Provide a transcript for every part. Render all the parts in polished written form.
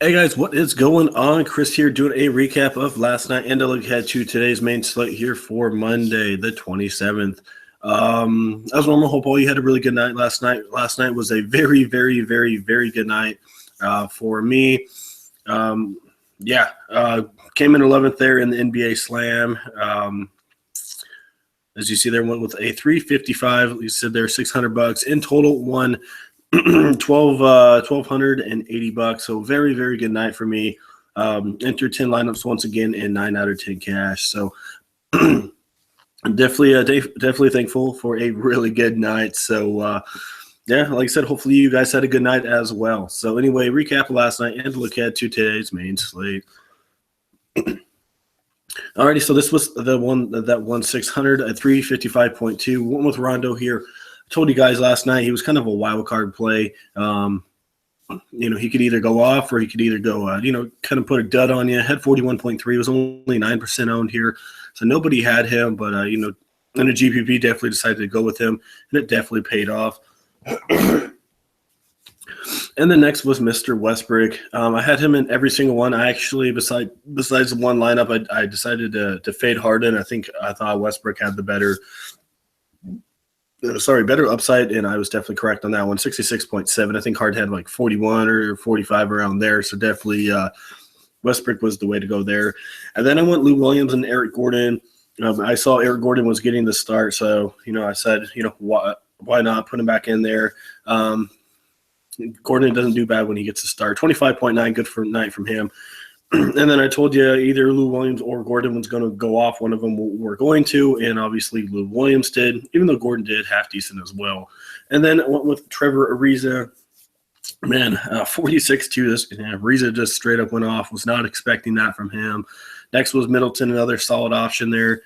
Hey guys, what is going on? Chris here doing a recap of last night and a look ahead to today's main slate here for Monday, the 27th. As normal, hope all you had a really good night last night. Last night was a very, very, very, very good night for me. Came in 11th there in the NBA Slam. As you see there, went with a 355. You said there $600 in total. Won 1,280 bucks. So very, very good night for me. Entered 10 lineups once again and 9 out of 10 cash. So definitely thankful for a really good night. So like I said, hopefully you guys had a good night as well. So anyway, recap of last night and look ahead to today's main slate. Alrighty, so this was the one that won 600 at 355.2. Went with Rondo here. I told you guys last night he was kind of a wild card play. He could either go off or he could either go, kind of put a dud on you. Had 41.3, was only 9% owned here. So nobody had him, but, and the GPP definitely decided to go with him, and it definitely paid off. And the next was Mr. Westbrook. I had him in every single one. I actually, besides one lineup, I decided to fade Harden. I thought Westbrook had the better upside, and I was definitely correct on that one. 66.7. I think Harden had like 41 or 45 around there. So definitely Westbrook was the way to go there. And then I went Lou Williams and Eric Gordon. I saw Eric Gordon was getting the start, so I said, why not put him back in there? Gordon doesn't do bad when he gets a start. 25.9, good for night from him. And then I told you either Lou Williams or Gordon was going to go off. One of them were going to, and obviously Lou Williams did, even though Gordon did half decent as well. And then I went with Trevor Ariza. Man, 46-2. Ariza just straight up went off. Was not expecting that from him. Next was Middleton, another solid option there.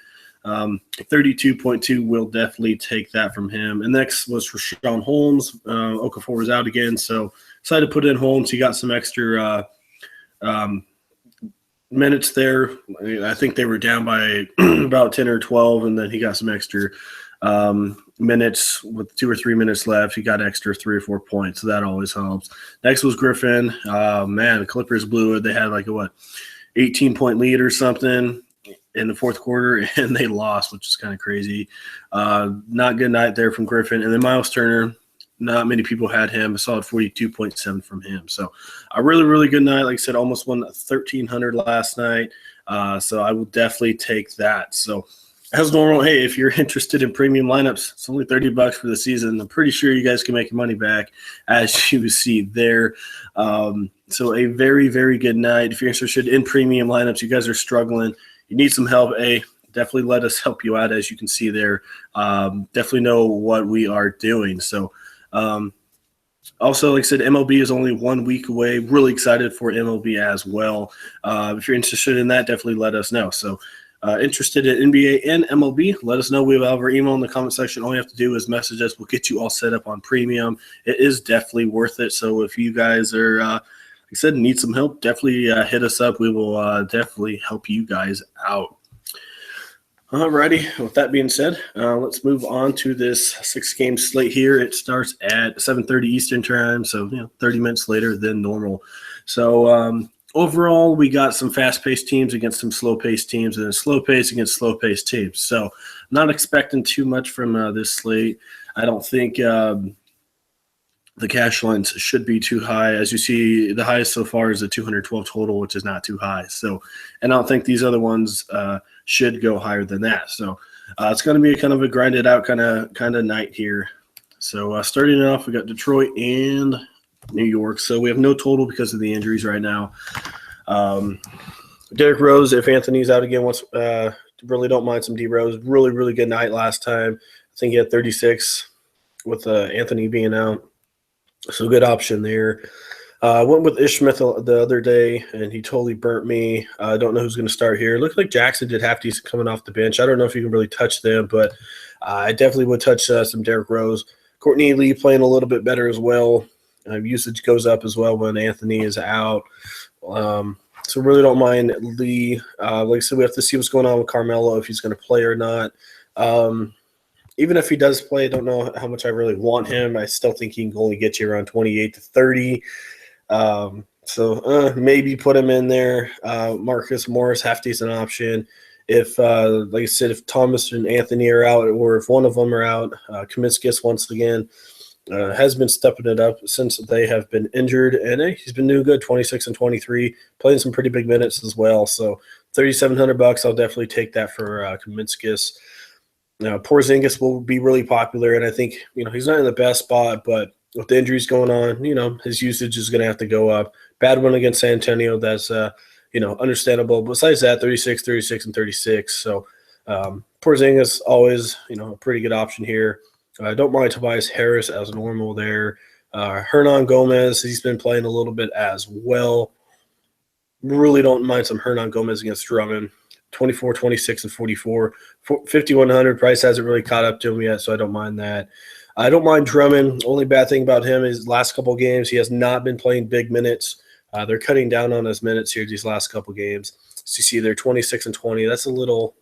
32.2, will definitely take that from him. And next was for Rashawn Holmes. Okafor was out again, so decided to put in Holmes. He got some extra minutes there. I think they were down by about 10 or 12, and then he got some extra minutes with 2 or 3 minutes left. He got extra 3 or 4 points, so that always helps. Next was Griffin. The Clippers blew it. They had 18-point lead or something in the fourth quarter, and they lost, which is kind of crazy. Not good night there from Griffin. And then Miles Turner, not many people had him. I saw 42.7 from him. So a really, really good night. Like I said, almost won 1,300 last night. So I will definitely take that. So as normal, hey, if you're interested in premium lineups, it's only $30 for the season. I'm pretty sure you guys can make your money back, as you see there. So a very, very good night. If you're interested in premium lineups, you guys are struggling, you need some help, definitely let us help you out. As you can see there, definitely know what we are doing. So also, like I said, MLB is only 1 week away. Really excited for MLB as well. If you're interested in that, definitely let us know. So interested in NBA and MLB, let us know. We have our email in the comment section. All you have to do is message us. We'll get you all set up on premium. It is definitely worth it. So if you guys are, like I said, need some help, definitely hit us up. We will definitely help you guys out. Alrighty, with that being said, let's move on to this 6-game slate here. It starts at 7:30 Eastern time, so 30 minutes later than normal. So overall, we got some fast-paced teams against some slow-paced teams, and then slow-paced against slow-paced teams. So I'm not expecting too much from this slate. I don't think the cash lines should be too high. As you see, the highest so far is a 212 total, which is not too high. So, and I don't think these other ones should go higher than that. So it's going to be kind of a grinded out kind of night here. So starting off, we got Detroit and New York. So we have no total because of the injuries right now. Derrick Rose, if Anthony's out again, really don't mind some D Rose. Really, really good night last time. I think he had 36 with Anthony being out. So good option there. Went with Ish Smith the other day, and he totally burnt me. I don't know who's going to start here. It looks like Jackson did half decent coming off the bench. I don't know if you can really touch them, but I definitely would touch some Derrick Rose. Courtney Lee playing a little bit better as well. Usage goes up as well when Anthony is out. So really don't mind Lee. Like I said, we have to see what's going on with Carmelo, if he's going to play or not. Even if he does play, I don't know how much I really want him. I still think he can only get you around 28 to 30. So So maybe put him in there. Marcus Morris, half decent option. If, like I said, if Thomas and Anthony are out, or if one of them are out, Kamiskis once again has been stepping it up since they have been injured, and he's been doing good. 26 and 23, playing some pretty big minutes as well. So $3,700, I'll definitely take that for Kamiskis. Porzingis will be really popular, and I think he's not in the best spot, but with the injuries going on, his usage is going to have to go up. Bad one against San Antonio. That's understandable. Besides that, 36, 36, and 36. So Porzingis always a pretty good option here. I don't mind Tobias Harris as normal there. Hernan Gomez, he's been playing a little bit as well. Really don't mind some Hernan Gomez against Drummond. 24, 26, and 44. 5,100. Price hasn't really caught up to him yet, so I don't mind that. I don't mind Drummond. Only bad thing about him is last couple games, he has not been playing big minutes. They're cutting down on his minutes here these last couple games. So you see they're 26 and 20. That's a little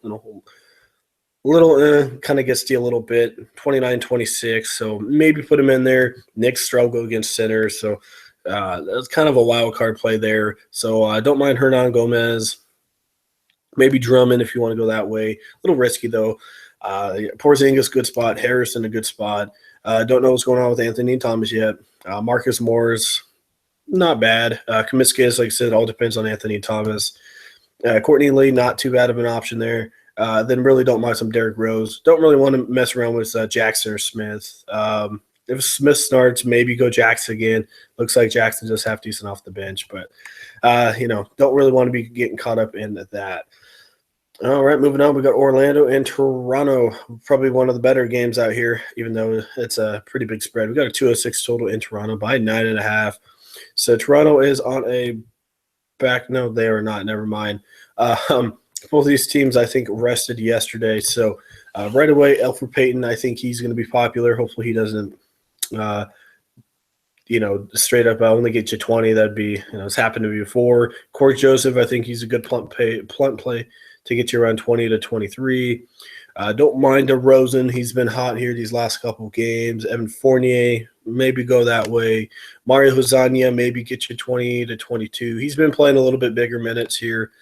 kind of gets to you a little bit. 29, 26. So maybe put him in there. Knicks struggle against centers, so that's kind of a wild card play there. So I don't mind Hernan Gomez. Maybe Drummond if you want to go that way. A little risky though. Porzingis, good spot. Harrison, a good spot. Don't know what's going on with Anthony Thomas yet. Marcus Morris, not bad. Kamiskis, like I said, all depends on Anthony Thomas. Courtney Lee, not too bad of an option there. Then really don't mind some Derrick Rose. Don't really want to mess around with Jackson or Smith. If Smith starts, maybe go Jackson again. Looks like Jackson just half decent off the bench, but don't really want to be getting caught up in that. All right, moving on. We got Orlando and Toronto. Probably one of the better games out here, even though it's a pretty big spread. We got a 206 total in Toronto by 9.5. So Toronto is on a back. No, they are not. Never mind. Both of these teams, I think, rested yesterday. So right away, Elfrid Payton, I think he's going to be popular. Hopefully he doesn't, straight up only get you 20. That'd be, it's happened to me before. Corey Joseph, I think he's a good blunt play to get you around 20 to 23. Don't mind DeRozan. He's been hot here these last couple games. Evan Fournier, maybe go that way. Mario Hezonja, maybe get you 20 to 22. He's been playing a little bit bigger minutes here.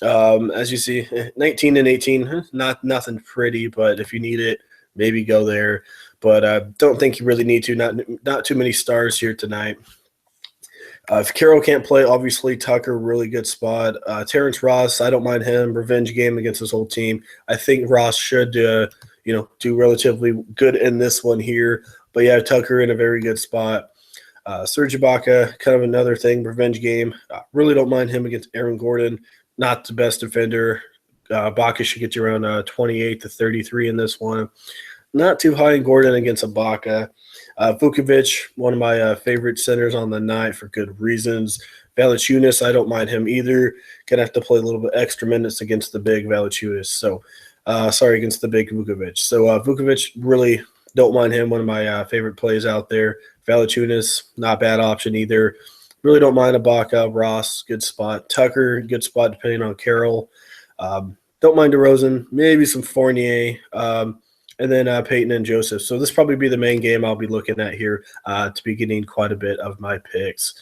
As you see, 19 and 18, nothing pretty, but if you need it, maybe go there. But don't think you really need to. Not too many stars here tonight. If Carroll can't play, obviously Tucker, really good spot. Terrence Ross, I don't mind him. Revenge game against his whole team. I think Ross should, do relatively good in this one here. But yeah, Tucker in a very good spot. Serge Ibaka, kind of another thing, revenge game. Really don't mind him against Aaron Gordon. Not the best defender. Ibaka should get you around 28 to 33 in this one. Not too high in Gordon against Ibaka. Vukovic, one of my favorite centers on the night for good reasons. Valanciunas, I don't mind him either. Gonna have to play a little bit extra minutes against the big Valanciunas. So, against the big Vukovic. So Vukovic, really don't mind him. One of my favorite plays out there. Valanciunas, not bad option either. Really don't mind Ibaka. Ross, good spot. Tucker, good spot depending on Carroll. Don't mind DeRozan. Maybe some Fournier. And then Peyton and Joseph. So this probably be the main game I'll be looking at here to be getting quite a bit of my picks.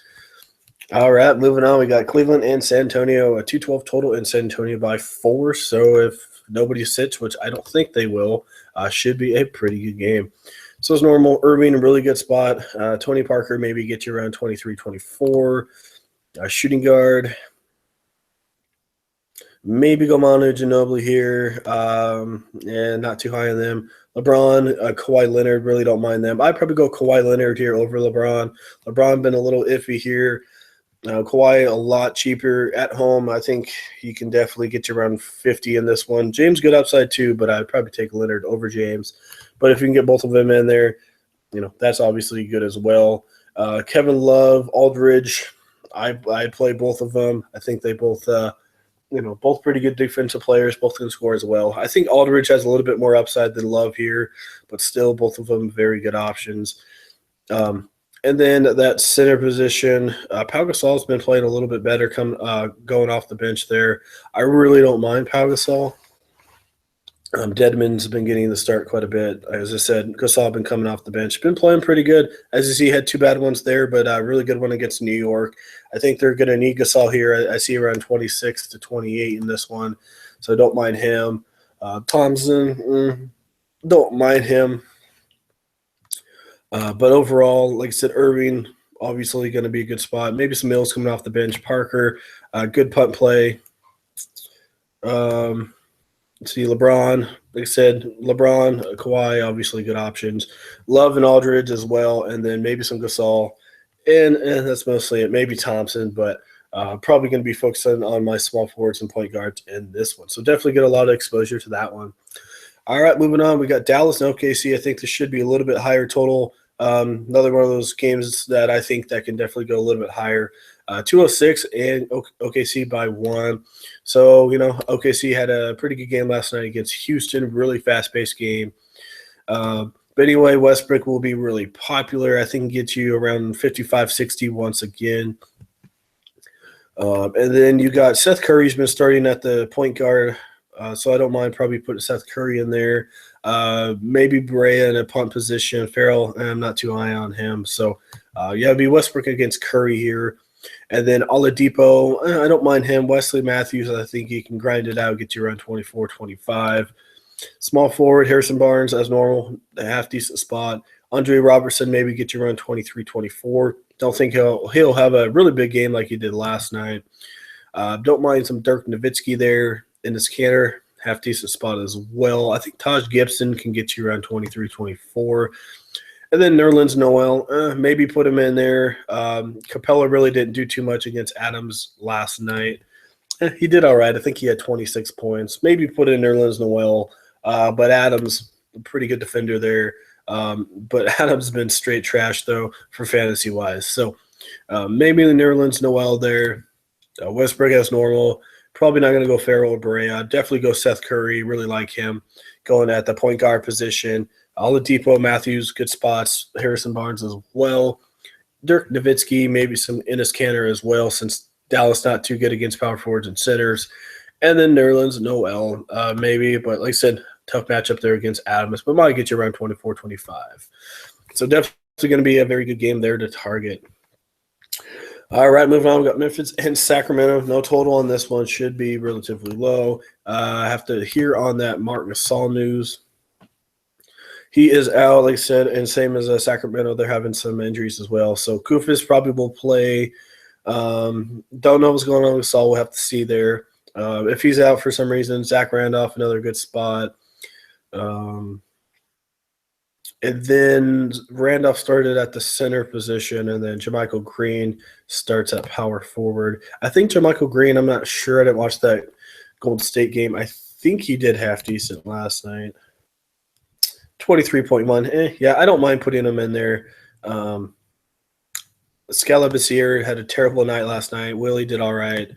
All right, moving on. We got Cleveland and San Antonio, a 212 total in San Antonio by 4. So if nobody sits, which I don't think they will, should be a pretty good game. So as normal, Irving, a really good spot. Tony Parker, maybe get you around 23, 24. Shooting guard. Maybe go Manu Ginobili here. And not too high on them. LeBron, Kawhi Leonard, really don't mind them. I'd probably go Kawhi Leonard here over LeBron. LeBron been a little iffy here. Kawhi a lot cheaper at home. I think he can definitely get you around 50 in this one. James good upside too, but I'd probably take Leonard over James. But if you can get both of them in there, that's obviously good as well. Kevin Love, Aldridge, I play both of them. I think they both both pretty good defensive players, both can score as well. I think Aldridge has a little bit more upside than Love here, but still both of them very good options. And then that center position, Pau Gasol's been playing a little bit better going off the bench there. I really don't mind Pau Gasol. Dedmon's been getting the start quite a bit. As I said, Gasol been coming off the bench. Been playing pretty good. As you see, had two bad ones there, but a really good one against New York. I think they're going to need Gasol here. I see around 26 to 28 in this one, so don't mind him. Thompson, don't mind him. But overall, like I said, Irving, obviously going to be a good spot. Maybe some Mills coming off the bench. Parker, good punt play. See, LeBron, like I said, LeBron, Kawhi, obviously good options. Love and Aldridge as well, and then maybe some Gasol. And that's mostly it. Maybe Thompson, but probably going to be focusing on my small forwards and point guards in this one. So definitely get a lot of exposure to that one. All right, moving on. We got Dallas and OKC. I think this should be a little bit higher total. Another one of those games that I think that can definitely go a little bit higher. 206 and OKC by 1. So, OKC had a pretty good game last night against Houston, really fast-paced game. But anyway, Westbrook will be really popular. I think get you around 55-60 once again. And then you got Seth Curry's been starting at the point guard, so I don't mind probably putting Seth Curry in there. Maybe Brea in a punt position. Farrell, I'm not too high on him. So, it'd be Westbrook against Curry here. And then Oladipo, I don't mind him. Wesley Matthews, I think he can grind it out, get you around 24, 25. Small forward, Harrison Barnes, as normal, a half-decent spot. Andre Robertson, maybe get you around 23, 24. Don't think he'll have a really big game like he did last night. Don't mind some Dirk Nowitzki there in his canter, half-decent spot as well. I think Taj Gibson can get you around 23, 24. And then Nerlens Noel, maybe put him in there. Capella really didn't do too much against Adams last night. He did all right. I think he had 26 points. Maybe put in Nerlens Noel. But Adams, a pretty good defender there. But Adams been straight trash, though, for fantasy-wise. So maybe the Nerlens Noel there. Westbrook as normal. Probably not going to go Farrell or Barea. Definitely go Seth Curry. Really like him going at the point guard position. Oladipo, Matthews, good spots. Harrison Barnes as well. Dirk Nowitzki, maybe some Enes Kanter as well, since Dallas not too good against power forwards and centers. And then Nerlens Noel, maybe. But like I said, tough matchup there against Adams, but might get you around 24, 25. So definitely going to be a very good game there to target. All right, moving on. We got Memphis and Sacramento. No total on this one. Should be relatively low. I have to hear on that Marc Gasol news. He is out, like I said, and same as Sacramento, they're having some injuries as well. So Kufis probably will play. Don't know what's going on with Gasol. We'll have to see there. If he's out for some reason, Zach Randolph, another good spot. And then Randolph started at the center position, and then JaMychal Green starts at power forward. I think JaMychal Green, I'm not sure. I didn't watch that Golden State game. I think he did half decent last night. 23.1. Yeah, I don't mind putting him in there. Scalabasier had a terrible night last night. Willie did all right.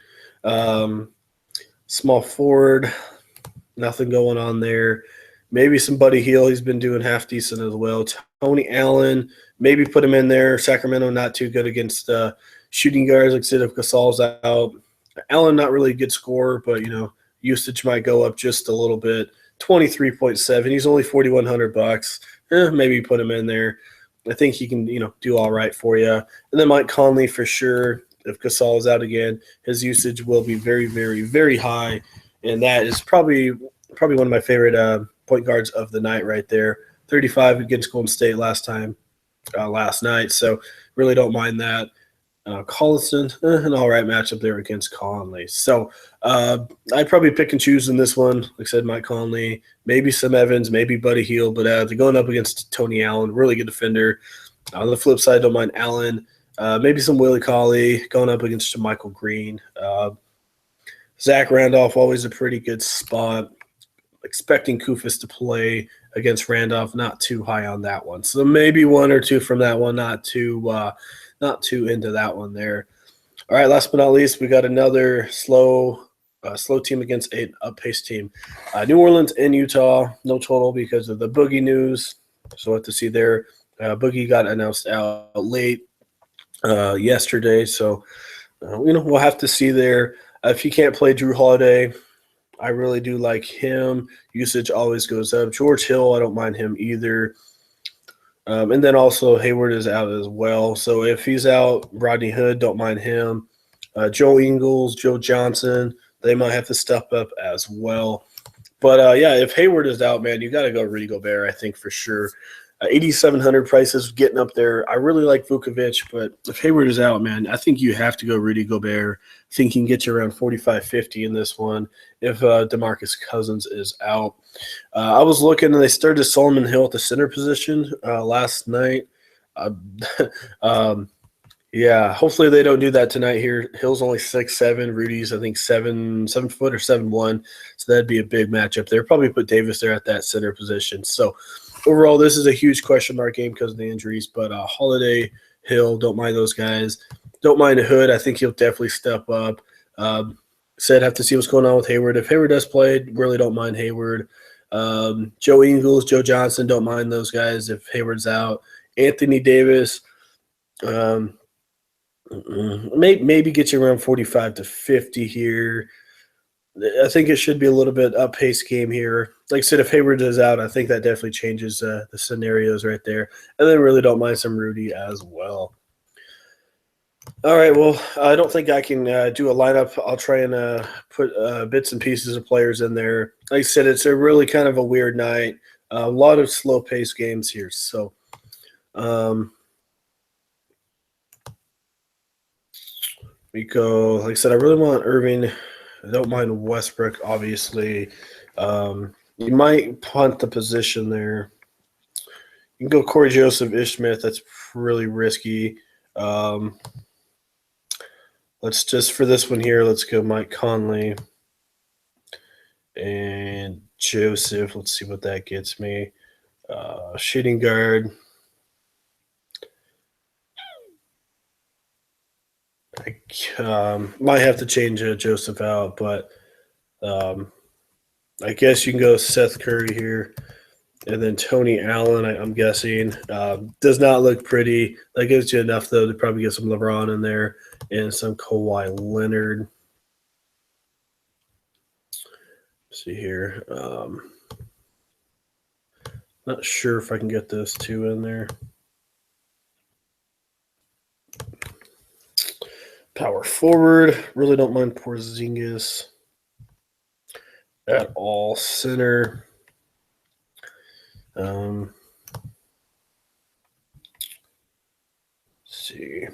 Small forward, nothing going on there. Maybe some Buddy Hield. He's been doing half decent as well. Tony Allen, maybe put him in there. Sacramento not too good against shooting guards. Like I said, if Gasol's out. Allen not really a good scorer, but, usage might go up just a little bit. 23.7. He's only $4,100. Maybe put him in there. I think he can, do all right for you. And then Mike Conley for sure. If Gasol is out again, his usage will be very, very, very high, and that is probably one of my favorite point guards of the night right there. 35 against Golden State last night, so really don't mind that. Collison, an all right matchup there against Conley. So I'd probably pick and choose in this one. Like I said, Mike Conley, maybe some Evans, maybe Buddy Hield, but they're going up against Tony Allen, really good defender. On the flip side, don't mind Allen. Maybe some Willie Cauley going up against JaMychal Green. Zach Randolph, always a pretty good spot. Expecting Kufis to play against Randolph, not too high on that one. So maybe one or two from that one, not too into that one there. All right, last but not least, we got another slow team against an up-paced team. New Orleans and Utah, no total because of the Boogie news. So we'll have to see there. Boogie got announced out late yesterday, so we'll have to see there. If he can't play Drew Holiday, I really do like him. Usage always goes up. George Hill, I don't mind him either. And then also Hayward is out as well. So if he's out, Rodney Hood, don't mind him. Joe Ingles, Joe Johnson, they might have to step up as well. But, yeah, if Hayward is out, man, you got to go Rudy Gobert, I think, for sure. 8,700 prices getting up there. I really like Vukovic, but if Hayward is out, man, I think you have to go Rudy Gobert. I think he can get you around 45-50 in this one if DeMarcus Cousins is out. I was looking, and they started Solomon Hill at the center position last night. Yeah, hopefully they don't do that tonight here. Hill's only 6'7", Rudy's I think 7 foot or 7'1", so that'd be a big matchup there. Probably put Davis there at that center position. So overall, this is a huge question mark game because of the injuries. But Holiday, Hill, don't mind those guys. Don't mind Hood. I think he'll definitely step up. Said have to see what's going on with Hayward. If Hayward does play, really don't mind Hayward. Joe Ingles, Joe Johnson, don't mind those guys if Hayward's out. Anthony Davis. Maybe get you around 45-50 here. I think it should be a little bit up-paced game here. Like I said, if Hayward is out, I think that definitely changes the scenarios right there. And then really don't mind some Rudy as well. All right, well, I don't think I can do a lineup. I'll try and put bits and pieces of players in there. Like I said, it's a really kind of a weird night. A lot of slow-paced games here. So, we go, like I said, I really want Irving. I don't mind Westbrook, obviously. You might punt the position there. You can go Corey Joseph, Ish Smith. That's really risky. Let's just, for this one here, let's go Mike Conley and Joseph. Let's see what that gets me. Shooting guard. I might have to change Joseph out, but I guess you can go Seth Curry here. And then Tony Allen, I'm guessing. Does not look pretty. That gives you enough, though, to probably get some LeBron in there and some Kawhi Leonard. Let's see here. Not sure if I can get those two in there. Power forward. Really don't mind Porzingis at all. Center. Let's see.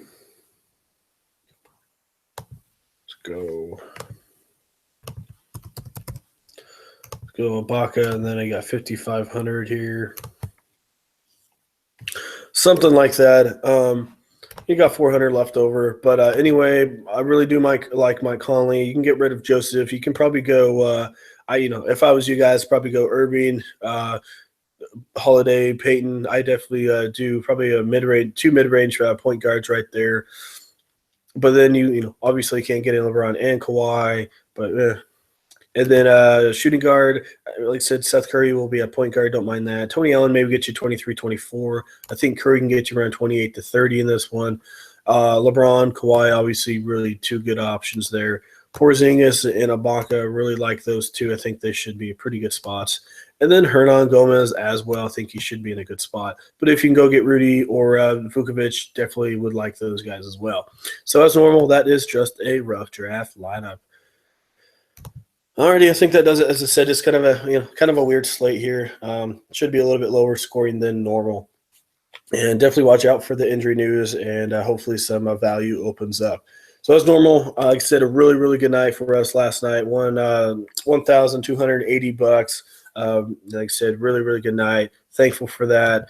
Let's go Ibaka, and then I got 5,500 here. Something like that. You got 400 left over. But anyway, I really do like Mike Conley. You can get rid of Joseph. You can probably go if I was you guys, probably go Irving, Holiday, Peyton. I definitely do probably two mid-range point guards right there. But then you obviously can't get in LeBron and Kawhi. But and then shooting guard, like I said, Seth Curry will be a point guard. Don't mind that. Tony Allen maybe get you 23, 24. I think Curry can get you around 28 to 30 in this one. LeBron, Kawhi, obviously really two good options there. Porzingis and Ibaka, really like those two. I think they should be pretty good spots. And then Hernan Gomez as well. I think he should be in a good spot. But if you can go get Rudy or Vukovic, definitely would like those guys as well. So as normal, that is just a rough draft lineup. Alrighty, I think that does it. As I said, it's kind of a weird slate here. Should be a little bit lower scoring than normal. And definitely watch out for the injury news, and hopefully some value opens up. So as normal, like I said, a really, really good night for us last night. Won $1,280. Like I said, really, really good night. Thankful for that.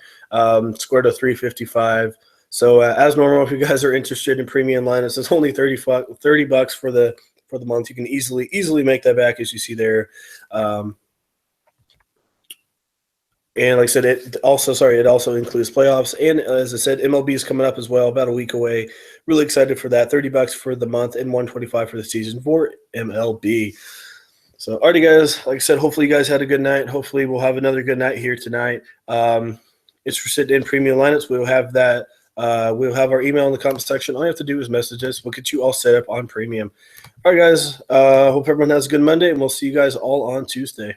Scored a 355. So as normal, if you guys are interested in premium lineups, it's only $30 for the month. You can easily make that back, as you see there. And like I said, it also includes playoffs. And as I said, MLB is coming up as well, about a week away. Really excited for that. $30 for the month and $125 for the season for MLB. So, all right, guys. Like I said, hopefully you guys had a good night. Hopefully we'll have another good night here tonight. It's for sitting in premium lineups. We'll have that We'll have our email in the comment section. All you have to do is message us. We'll get you all set up on premium. All right, guys. Hope everyone has a good Monday, and we'll see you guys all on Tuesday.